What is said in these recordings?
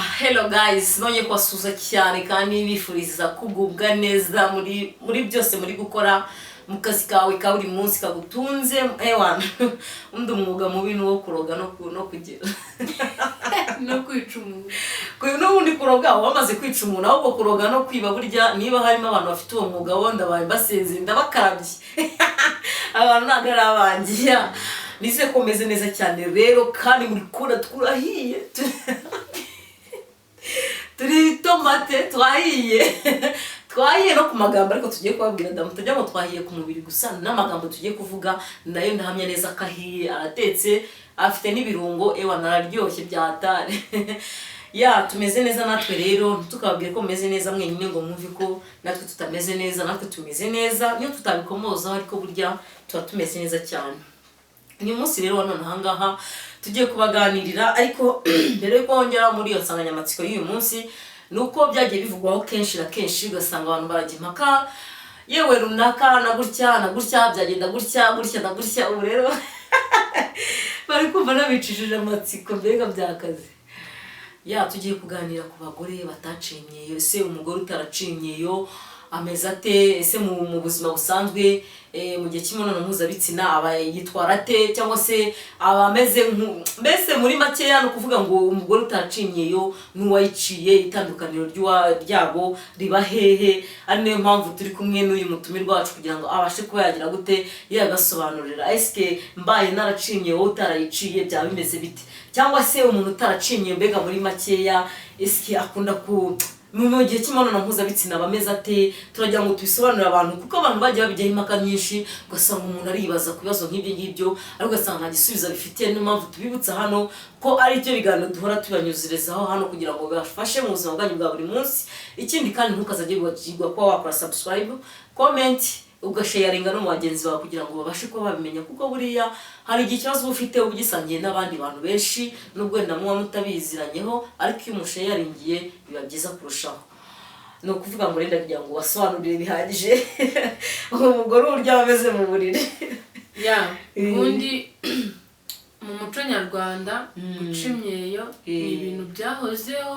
Hello guys, nonye kwasuza cyane kandi bifuriza kugubwa neza muri byose muri gukora mu kazi kawe ka buri munsi kagutunze ewana undi umwuga mubi no kuroga no kugira no kwica umuntu n'ubundi kuroga wamaze kwica umuntu ahubwo kuroga no kwiba burya niba harimo abantu bafite uwo mwuga wonda basenze ndabakarabye abantu nagara abangiya nize komeze neza cyane rero kandi muri kura twurahiye turi tomate twahiye no ku magambo ariko tugiye kubabwira ndamutajya ngo twahiye ku mubiri gusa n'amagambo tugiye kuvuga nayo ndahamya neza kahiye aratetse afite n'ibirungo ewa nararyoshye byatare ya tumeze neza natwe rero tukababwira ko meze neza mwenyine ngo mwumve ko natwe tutameze neza natwe tumeze neza niyo tutabikomozaho ariko burya tuba tumeze neza cyane. Ni umunsi rero none ahangaha tugiye kubaganirira ariko mbere yo kongera muri iyo nsanganyamatsiko y'uyu munsi nuko byagiye bivugwaho kenshi na kenshi ugasanga abantu barajya impaka yewe runaka na gutya byagenda gutya na gutya ubu rero bari kumva nabicishije amatsiko mbega byakaze. Ya tugiye kuganira ku bagore batacimyeyo, ese umugore utaracinyeyo ameze ate, ese mu buzima busanzwe mu gihe cy'imibonano mpuzabitsina aba yitwara ate cyangwa se aba ameze mbese muri makeya no kuvuga ngo umugore utacimyeyo n'uwayiciye itandukaniro ryabo riba hehe. Ari nayo mpamvu turi kumwe n'uyu mutumirwa wacu kugira ngo abashe kuba yagira gute yagasobanurira eske mbaye naracimye wowe utarayiciye byaba bimeze bite, cyangwa se umuntu utaracimye mbega muri makeya eske akunda mu gihe cy'imibonano mpuzabitsina bameze ate. Turagira ngo tubisobanurire abantu kuko abantu bagiye babijyaho impaka nyinshi ugasanga umuntu aribaza ku bibazo nk'ibyo ngibyo ariko ugasanga nta gisubizo bifitiye. Niyo mpamvu tubibutsa hano ko ari cyo biganiro duhora tubanyuzirezaho hano kugira ngo bibafashe mu buzima bwanyu bwa buri munsi. Ikindi kandi ntukazajye wibagirwa kuba wakora subscribe, comment, ugasharinga no mu bagenzi bawe kugira ngo babashe kuba babimenya kuko buriya hari igihe ikibazo ufite ugisangiye n'abandi bantu benshi nubwo wenda muba mutabiziranyeho ariko iyo umusharingiye biba byiza kurushaho. Ni ukuvuga ngo renda kugira ngo basobanurire bihagije umugore uburyo ameze mu buriri. ya ubundi mu muco nyarwanda guca imyeyo ni ibintu byahozeho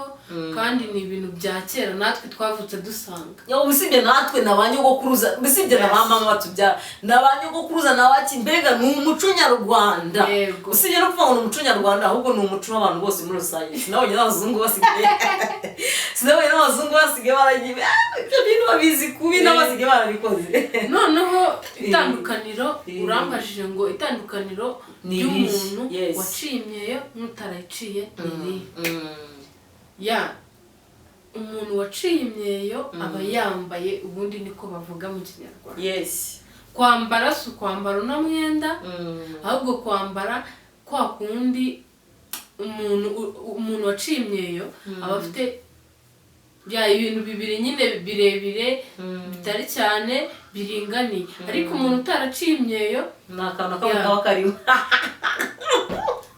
kandi ni ibintu bya kera natwe twavutse dusanga. Usibye natwe nabanyogokuruza, usibye na ba mama batubyara nabanyogokuruza nabaki mbega ni umuco nyarwanda. Usibye no kuvuga ngo ni umuco nyarwanda ahubwo ni umuco w'abantu bose muri rusange. Sinabonye n'abazungu basigaye baragiye ibyo bintu babizi kubi n'abasigaye barabikoze. Noneho itandukaniro urambajije ngo itandukaniro ry'umuntu waciye imyeyo n'utarayiciye ni ya umuntu waciye imyeyo aba yambaye ubundi niko bavuga mu Kinyarwanda. Kwambara si ukwambara una mwenda ahubwo kwambara kwa kundi umuntu waciye imyeyo aba afite bya ibintu bibiri nyine birebire bitari cyane biringaniye ariko umuntu utaraciye imyeyo nakana kaba karimo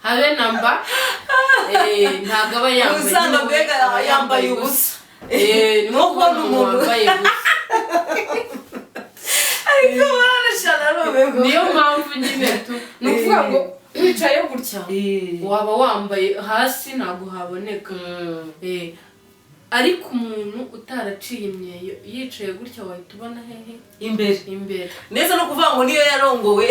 habe namba ntago aba yambaye usanga mbega yambaye ubusa nuko n'umuntu wambaye ubusa ariko barashana n'ubego. Niyo mpamvu nyine ni ukuvuga ngo wicaye gutya waba wambaye hasi ntabwo haboneka ariko umuntu utaraciye imyeyo yicaye gutya wahita ubona hehe imbere neza. No kuvuga ngo niyo yarongowe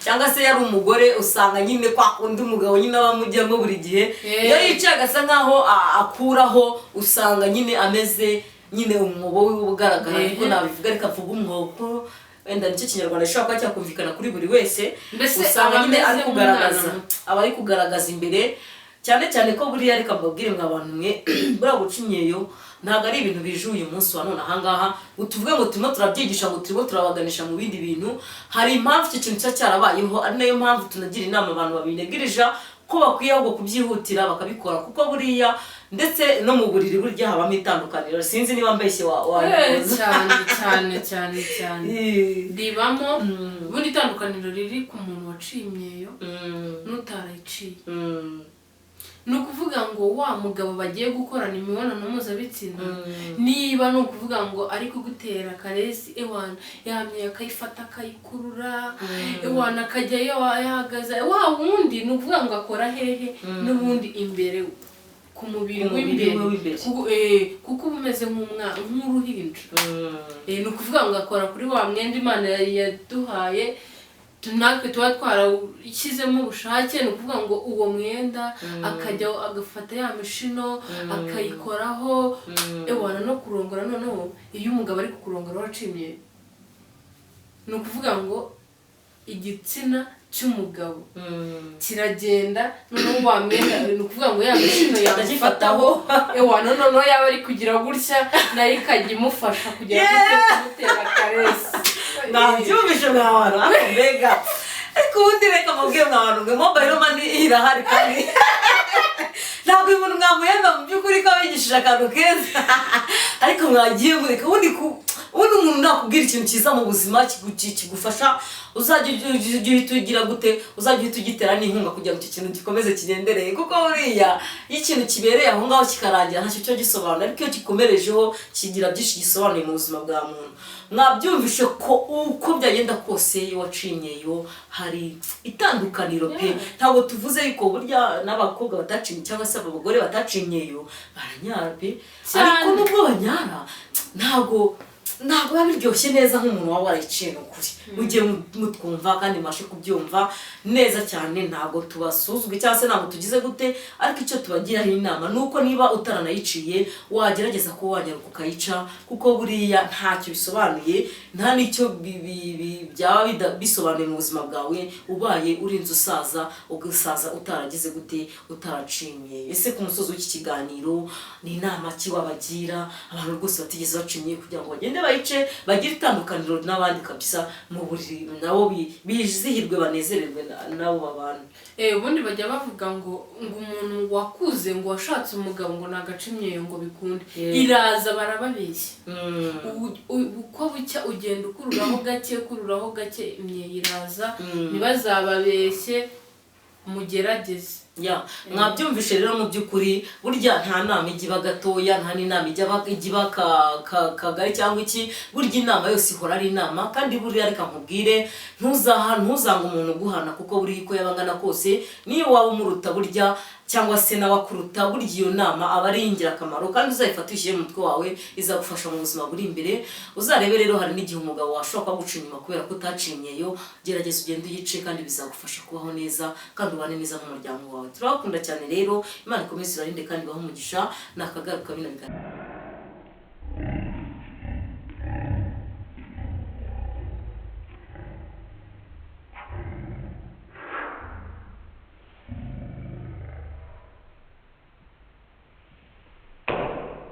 cyangwa se yari umugore usanga nyine kwa kundi umugabo nyine abamujyamo buri gihe iyo yicaye agasa nkaho akuraho usanga nyine ameze nyine umwobo we ugaragara ariko nabivuga reka mvuga umwobo wenda nicyo Kinyarwanda gishobora kuba cyakumvikana kuri buri wese. Usanga nyine ari kugaragaza imbere cyane cyane ko buriya reka mbabwire mwa abantu mwe buriya guca imyeyo ntabwo ari ibintu bije uyu munsi wa none ahangaha utuvuge ngo turimo turabyigisha ngo turimo turabaganisha mu bindi bintu. Hari impamvu icyo kintu cya cyarabayeho ari nayo mpamvu tunagira inama abantu babinegirija ko bakwiye ahubwo kubyihutira bakabikora kuko buriya ndetse no mu buriri burya habamo itandukaniro. Sinzi niba mbeshye cyane ribamo ubundi itandukaniro riri ku muntu waciye imyeyo n'utarayiciye. Ni ukuvuga ngo wa mugabo bagiye gukorana imibonano mpuzabitsina niba ni ukuvuga ngo ari kugutera karesi ewana yamye akayifata akayikurura ewana akajya yahagaze wa wundi ni ukuvuga ngo akora hehe n'ubundi imbere ku mubiri w'imbere kuko uba umeze nk'uruhinja. Ni ukuvuga ngo akora kuri wa mwenda Imana yaduhaye natwe tuba twarashyizemo ubushake. Ni ukuvuga ngo uwo mwenda akajya agafata ya mishino akayikoraho. Ewana no kurongora noneho iyo umugabo ari kukurongora wacimye, ni ukuvuga ngo igitsina cy'umugabo kiragenda noneho wa mwenda, ni ukuvuga ngo ya mishino yagifataho. Ewana noneho yaba ari kugira gutya nayo ikajya imufasha kugira ngo kumutera karesi. Nabyumvise mwawana mbega, ariko ubundi reka mubwire mwabantu ngo mobile money irahari kandi ntabwo uyu muntu mwamuyemba mu by'ukuri ko abigishije akantu keza, ariko mwagiye mureka ubundi umuntu nakubwira ikintu cyiza mu buzima kigufasha, uzajya uhita ugira gute, uzajya uhita ugitera n'inkunga kugira ngo icyo kintu gikomeze kigendereye. Kuko buriya iyo ikintu kibereye aho ngaho kikarangira ntacyo cyo gisobanura, ariko iyo gikomerejeho kigira byinshi gisobanuye mu buzima bwa muntu. Mwabyumvishe ko uko byagenda kose iyo wacimyeyo hari itandukaniro pe. Ntabwo tuvuze yuko burya n'abakobwa batacimye cyangwa se abagore batacimyeyo baranyara pe, ariko nubwo banyara ntabwo biba biryoshye neza nk'umuntu waba warayiciye ukuri. Mujye mutwumva kandi mubashe kubyumva neza cyane. Ntabwo tubasuzugwe cyangwa se ntabwo tugize gute, ariko icyo tubagiraho inama ni uko niba utaranayiciye wagerageza ko wanyaruka ukayica, kuko buriya ntacyo bisobanuye, nta n'icyo byaba bisobanuye mu buzima bwawe ubaye urinze ugasaza utaragize gute, utaracimye. Ese ku musozi w'iki kiganiro ni inama ki wabagira abantu rwose batigeze bacimye kugira ngo bagende bayice, bagire itandukaniro n'abandi kabisa mu buriri, nabo bizihirwe banezererwe nabo babana. Ubundi bajya bavuga ngo umuntu wakuze ngo washatse umugabo ngo nagacimyeyo ngo bikunde, iraza barababeshya. Uko bucya ugenda ukururaho gake imyeyo iraza, ntibazababeshye mugerageze. Mwabyumvishe rero mu by'ukuri burya nta nama ijya iba gatoya, nta n'inama ijya iba kagari cyangwa iki. Burya inama yose ihora ari inama, kandi buriya reka nkubwire ntuzange umuntu uguhana, kuko buriya uko yabangana kose niyo waba umuruta burya cyangwa se nawe akuruta, burya iyo nama aba ari ingirakamaro kandi uzayifata ushyire mu mutwe wawe, izagufasha mu buzima buri imbere. Uzarebe rero hari n'igihe umugabo washobora kuguca inyuma kubera ko utacimyeyo, gerageza ugende uyice kandi bizagufasha kubaho neza kandi ubane neza n'umuryango wawe. Turabakunda cyane rero, Imana ikomeze ibarinde kandi ibahe umugisha. Nakagaruka bino biganiro.